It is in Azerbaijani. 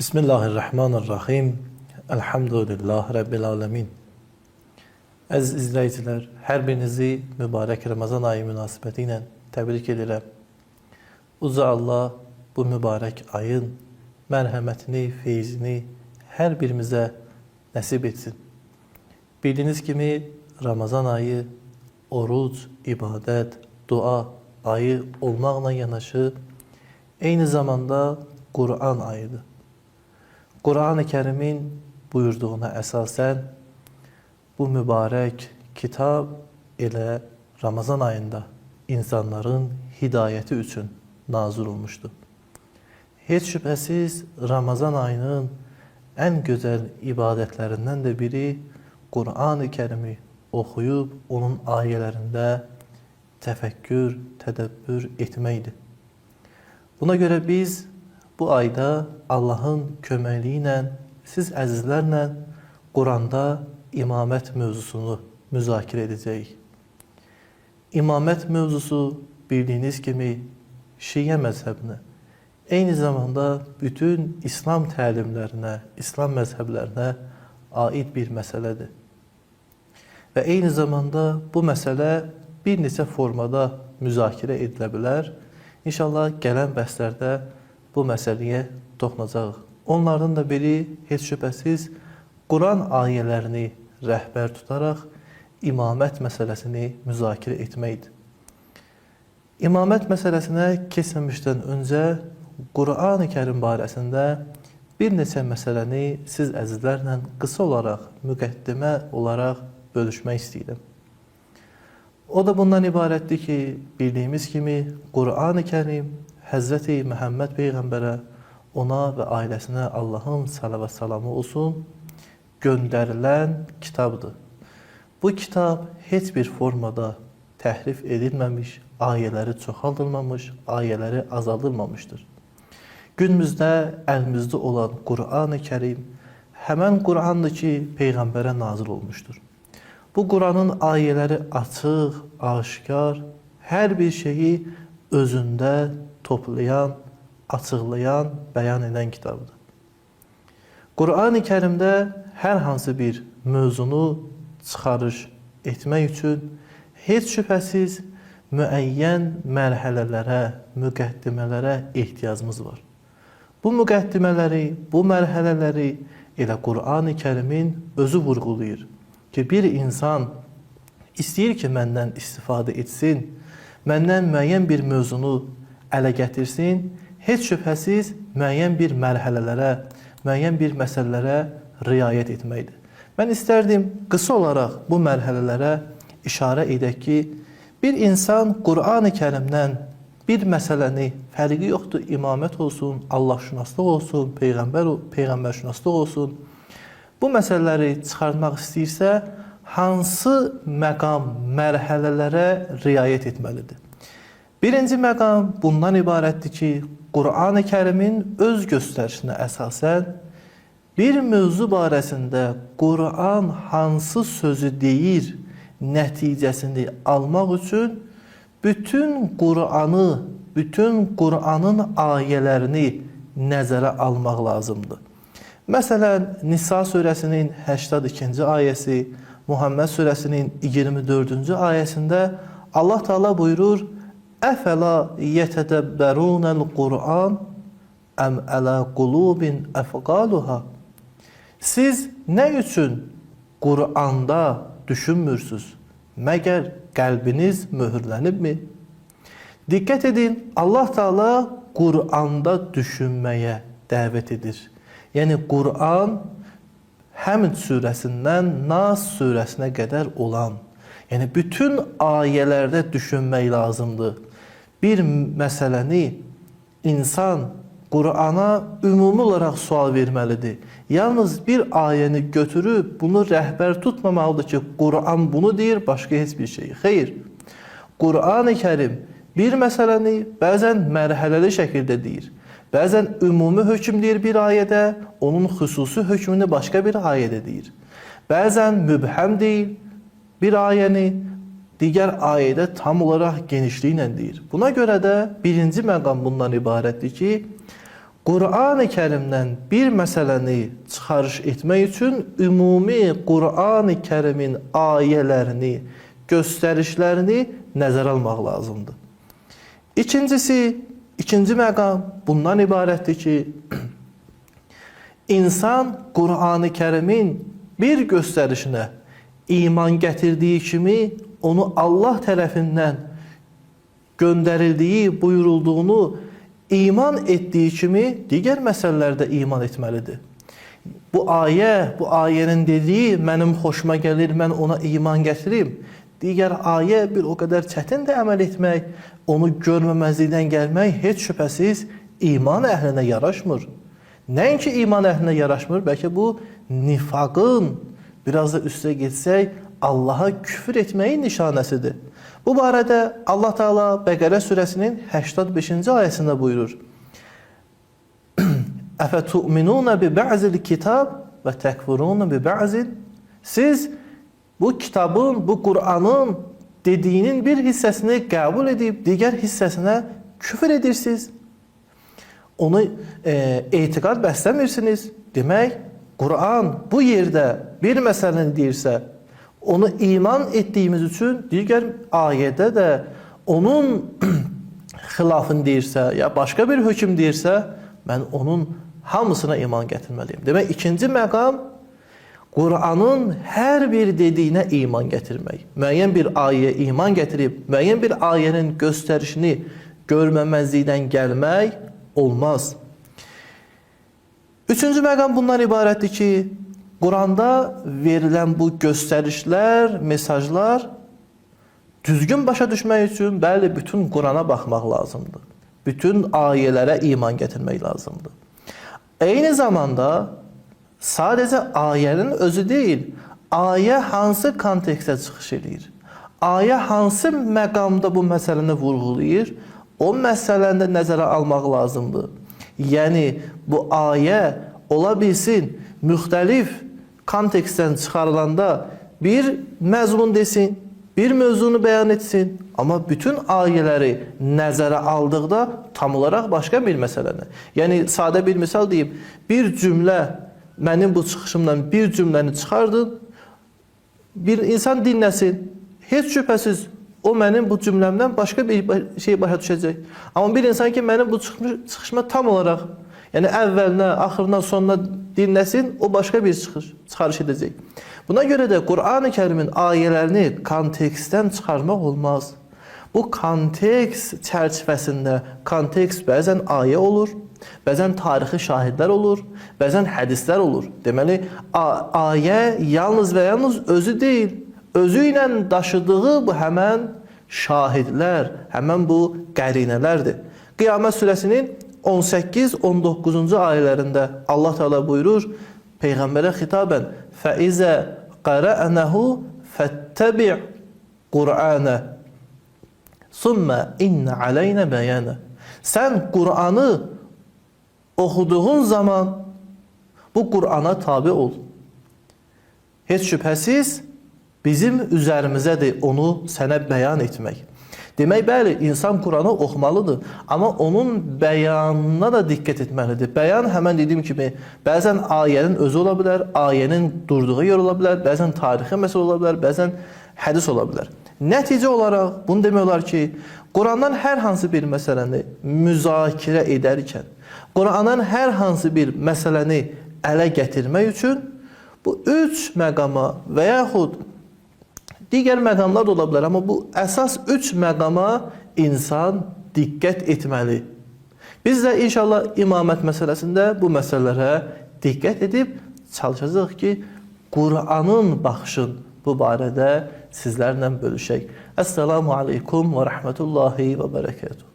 Bismillahirrahmanirrahim. Elhamdülillah Rabbil alemin. Əziz izləyicilər, hər birinizi mübarək Ramazan ayı münasibəti təbrik edirəm. Uca Allah bu mübarək ayın mərhəmətini, feyzini hər birimizə nəsib etsin. Bildiyiniz kimi Ramazan ayı oruc, ibadət, dua ayı olmaqla yanaşı eyni zamanda Qur'an ayıdır. Qur'an-ı Kərimin buyurduğuna əsasən bu mübarək kitab elə Ramazan ayında insanların hidayəti üçün nazil olmuşdur. Heç şübhəsiz Ramazan ayının ən gözəl ibadətlərindən də biri Qur'an-ı Kərimi oxuyub onun ayələrində təfəkkür, tədəbbür etməkdir. Buna görə biz bu ayda Allahın köməkliyi ilə siz əzizlərlə Quranda imamət mövzusunu müzakirə edəcəyik. İmamət mövzusu bildiyiniz kimi Şiə məzhəbinə, eyni zamanda bütün İslam təlimlərinə, İslam məzhəblərinə aid bir məsələdir. Və eyni zamanda bu məsələ bir neçə formada müzakirə edilə bilər. İnşallah gələn bəhslərdə bu məsələyə toxunacağıq. Onlardan da biri heç şübhəsiz Quran ayələrini rəhbər tutaraq imamət məsələsini müzakirə etməkdir. İmamət məsələsinə keçməmişdən öncə Quran-ı Kərim barəsində bir neçə məsələni siz əzizlərlə qısa olaraq, müqəddimə olaraq bölüşmək istəyirəm. O da bundan ibarətdir ki, bildiyimiz kimi Quran-ı Kərim Həzrəti Məhəmməd Peyğəmbərə, ona və ailəsinə Allahın salavat salamı olsun, göndərilən kitabdır. Bu kitab heç bir formada təhrif edilməmiş, ayələri çoxaldılmamış, ayələri azaldılmamışdır. Günümüzdə əlimizdə olan Quran-ı Kərim həmən Qurandır ki, Peyğəmbərə nazil olmuşdur. Bu Quranın ayələri açıq, aşikar, hər bir şeyi özündə toplayan, açıqlayan, bəyan edən kitabdır. Quran-ı Kərimdə hər hansı bir mövzunu çıxarış etmək üçün heç şübhəsiz müəyyən mərhələlərə, müqəddimələrə ehtiyacımız var. Bu müqəddimələri, bu mərhələləri elə Quran-ı Kərimin özü vurğulayır ki, bir insan istəyir ki, məndən istifadə etsin, məndən müəyyən bir mövzunu ələ gətirsin, heç şübhəsiz müəyyən bir mərhələlərə, müəyyən bir məsələlərə riayət etməkdir. Mən istərdim qısa olaraq bu mərhələlərə işarə edək ki, bir insan Quran-ı Kərimdən bir məsələni, fərqi yoxdur, imamət olsun, Allah-şünaslıq olsun, Peyğəmbər-şünaslıq olsun, bu məsələləri çıxartmaq istəyirsə, hansı məqam, mərhələlərə riayət etməlidir? Birinci məqam bundan ibarətdir ki, Quran-ı Kərimin öz göstərişinə əsasən bir mövzu barəsində Quran hansı sözü deyir, nəticəsini almaq üçün bütün Quranın ayələrini nəzərə almaq lazımdır. Məsələn, Nisa surəsinin 82-ci ayəsi, Muhammed surəsinin 24-cü ayəsində Allah Teala buyurur: Əfəla yətədəbbərunəl Qur'an əm ələ qulubin əfqaluha. Siz nə üçün Qur'anda düşünmürsünüz? Məgər qəlbiniz möhürlənibmi? Diqqət edin, Allah Teala Qur'anda düşünməyə dəvət edir. Yəni, Qur'an Həmd surəsindən Nas surəsinə qədər olan, yəni bütün ayələrdə düşünmək lazımdır. Bir məsələni insan Qur'ana ümumi olaraq sual verməlidir. Yalnız bir ayəni götürüb bunu rəhbər tutmamalıdır ki, Qur'an bunu deyir, başqa heç bir şey. Xeyr, Qur'an-ı Kərim bir məsələni bəzən mərhələli şəkildə deyir. Bəzən ümumi hökm deyir bir ayədə, onun xüsusi hökmünü başqa bir ayədə deyir. Bəzən mübhəm deyir bir ayəni, digər ayədə tam olaraq genişliklə deyir. Buna görə də birinci məqam bundan ibarətdir ki, Qur'an-ı Kərimdən bir məsələni çıxarış etmək üçün ümumi Qur'an-ı Kərimin ayələrini, göstərişlərini nəzərə almaq lazımdır. İkinci məqam bundan ibarətdir ki, insan Qur'an-ı Kərimin bir göstərişinə iman gətirdiyi kimi, onu Allah tərəfindən göndərildiyi, buyurulduğunu iman etdiyi kimi digər məsələlərdə iman etməlidir. Bu ayənin dediyi mənim xoşuma gəlir, mən ona iman gətirim. Digər ayə bir o qədər çətindir əməl etmək, onu görməməzlikdən gəlmək heç şübhəsiz iman əhlinə yaraşmır. Nəinki iman əhlinə yaraşmır, bəlkə bu nifaqın, biraz da üstə getsək, Allaha küfür etməyin nişanəsidir. Bu barədə Allah Teala Bəqərə surəsinin 85-ci ayəsində buyurur. Əfətu'minunə bi bə'zil kitab və təkfurunə bi bə'zil. Siz bu kitabın, bu Qur'anın dediyinin bir hissəsini qəbul edib, digər hissəsinə küfür edirsiniz. Onu etiqad bəsləmirsiniz. Demək, Qur'an bu yerdə bir məsələni deyirsə, onu iman etdiyimiz üçün digər ayədə də onun xilafını deyirsə, ya başqa bir hökm deyirsə, mən onun hamısına iman gətirməliyim. Demək, ikinci məqam Qur'anın hər bir dediyinə iman gətirmək. Müəyyən bir ayəyə iman gətirib, müəyyən bir ayənin göstərişini görməməzlikdən gəlmək olmaz. Üçüncü məqam bundan ibarətdir ki, Quranda verilən bu göstərişlər, mesajlar düzgün başa düşmək üçün bəli, bütün Qurana baxmaq lazımdır. Bütün ayələrə iman gətirmək lazımdır. Eyni zamanda sadəcə ayənin özü deyil, ayə hansı kontekstə çıxış edir? Ayə hansı məqamda bu məsələni vurğulayır? O məsələni də nəzərə almaq lazımdır. Yəni, bu ayə ola bilsin, müxtəlif kontekstdən çıxarılanda bir məzmun desin, bir mövzunu bəyan etsin, amma bütün ayələri nəzərə aldıqda tam olaraq başqa bir məsələni. Yəni, sadə bir misal deyim, bir cümlə, mənim bu çıxışımdan bir cümləni çıxardın, bir insan dinləsin, heç şübhəsiz o mənim bu cümləmdən başqa bir şey başa düşəcək. Amma bir insan ki, mənim bu çıxışıma tam olaraq, yəni əvvəlinə, axırına, sonuna dinləsin, o başqa bir çıxarış edəcək. Buna görə də Qur'an-ı Kərimin ayələrini kontekstdən çıxarmaq olmaz. Bu kontekst çərçivəsində, kontekst bəzən ayə olur, bəzən tarixi şahidlər olur, bəzən hədislər olur. Deməli, ayə yalnız və yalnız özü deyil, özü ilə daşıdığı bu həmən şahidlər, həmən bu qərinələrdir. Qiyamət surəsinin 18-19-cu ayələrində Allah Teala buyurur, Peyğəmbərə xitabən فَإِذَا قَرَأَنَهُ فَاتَّبِعْ قُرْآنَ ثُمَّ إِنَّ عَلَيْنَ بَيَانَ. Sən Qur'anı oxuduğun zaman bu Qur'ana tabi ol. Heç şübhəsiz bizim üzərimizədir onu sənə bəyan etmək. Demək, bəli, insan Qur'anı oxumalıdır, amma onun bəyanına da diqqət etməlidir. Bəyan, həmən dediyim kimi, bəzən ayənin özü ola bilər, ayənin durduğu yer ola bilər, bəzən tarixi məsələ ola bilər, bəzən hədis ola bilər. Nəticə olaraq, bunu demək olar ki, Qur'andan hər hansı bir məsələni müzakirə edərkən, Qur'andan hər hansı bir məsələni ələ gətirmək üçün bu üç məqama və yaxud digər məqamlar da ola bilər, amma bu əsas üç məqama insan diqqət etməli. Biz də inşallah imamət məsələsində bu məsələlərə diqqət edib çalışacaq ki, Qur'anın baxışın bu barədə sizlərlə bölüşək. Əssalamu aleykum və rəhmətullahi və bərəkətuhu.